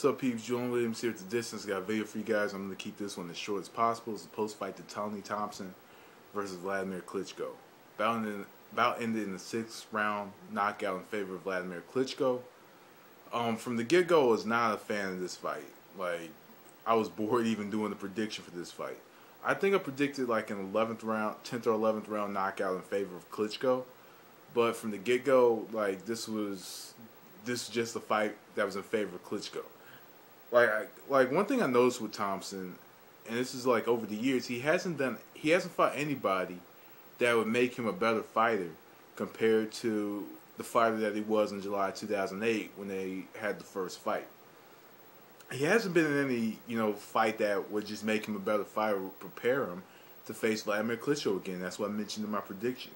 What's up, peeps? Julian Williams here at The Distance. Got a video for you guys. I'm going to keep this one as short as possible. It's a post-fight to Thompson versus Wladimir Klitschko. Bout ended in the 6th round knockout in favor of Wladimir Klitschko. From the get-go, I was not a fan of this fight. Like, I was bored even doing the prediction for this fight. I think I predicted like an 11th round, 10th or 11th round knockout in favor of Klitschko. But from the get-go, like, this was just a fight that was in favor of Klitschko. Like one thing I noticed with Thompson, and this is like over the years, he hasn't fought anybody that would make him a better fighter compared to the fighter that he was in July 2008 when they had the first fight. He hasn't been in any, fight that would just make him a better fighter, prepare him to face Wladimir Klitschko again. That's what I mentioned in my prediction,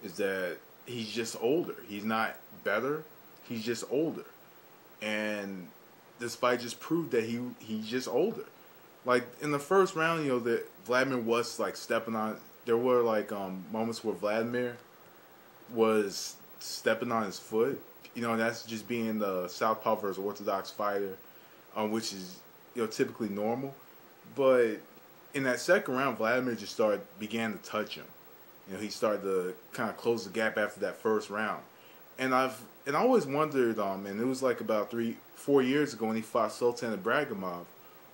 is that he's just older. He's not better. He's just older. And this fight just proved that he's just older. Like in the first round, that Wladimir was like stepping on. There were like moments where Wladimir was stepping on his foot. And that's just being the southpaw versus orthodox fighter, which is typically normal. But in that second round, Wladimir just began to touch him. He started to kind of close the gap after that first round. And I always wondered, and it was like about 3-4 years ago when he fought Sultan Ibragimov,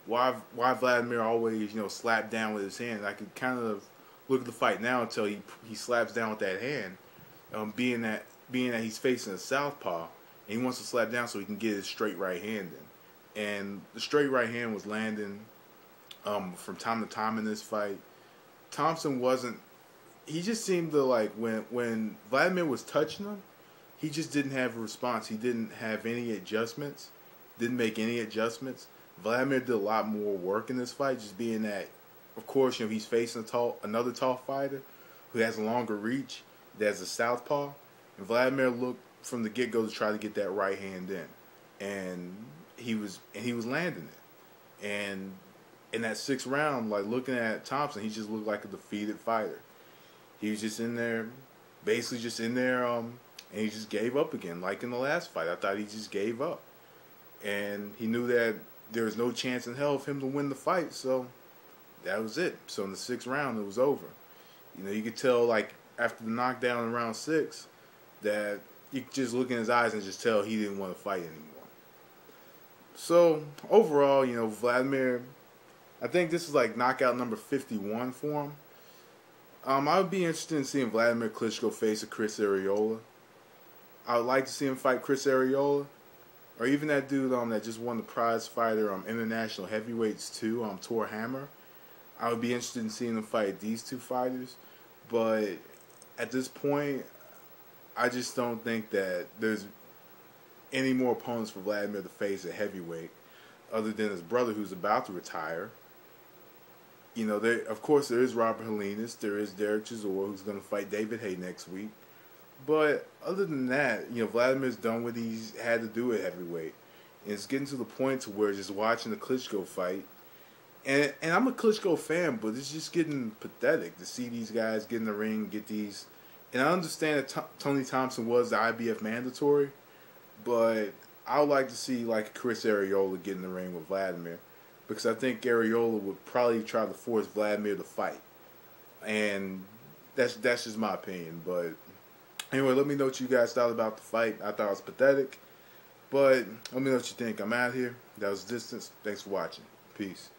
why Wladimir always slapped down with his hand. I could kind of look at the fight now until he slaps down with that hand, being that he's facing a southpaw and he wants to slap down so he can get his straight right hand in. And the straight right hand was landing from time to time in this fight. Thompson wasn't. He just seemed to like when Wladimir was touching him, he just didn't have a response. He didn't have any adjustments. Didn't make any adjustments. Wladimir did a lot more work in this fight, just being that, of course, he's facing another tall fighter who has a longer reach, that's a southpaw. And Wladimir looked from the get-go to try to get that right hand in. And he was landing it. And in that 6th round, like looking at Thompson, he just looked like a defeated fighter. He was just in there, basically just in there, and he just gave up again, like in the last fight. I thought he just gave up. And he knew that there was no chance in hell of him to win the fight, so that was it. So in the 6th round, it was over. You could tell, like, after the knockdown in round 6, that you could just look in his eyes and just tell he didn't want to fight anymore. So, overall, Wladimir, I think this is like knockout number 51 for him. I would be interested in seeing Wladimir Klitschko face a Chris Arreola. I would like to see him fight Chris Arreola, or even that dude that just won the prize fighter international heavyweights too, Tor Hammer. I would be interested in seeing him fight these two fighters, but at this point, I just don't think that there's any more opponents for Wladimir to face at heavyweight, other than his brother who's about to retire. Of course, there is Robert Helenius, there is Derek Chisora, who's going to fight David Haye next week. But other than that, Wladimir's done what he's had to do at heavyweight. And it's getting to the point to where just watching the Klitschko fight, and I'm a Klitschko fan, but it's just getting pathetic to see these guys get in the ring, get these. And I understand that Tony Thompson was the IBF mandatory, but I would like to see like Chris Arreola get in the ring with Wladimir, because I think Arreola would probably try to force Wladimir to fight. And that's just my opinion. But anyway, let me know what you guys thought about the fight. I thought it was pathetic. But let me know what you think. I'm out here. That was Distance. Thanks for watching. Peace.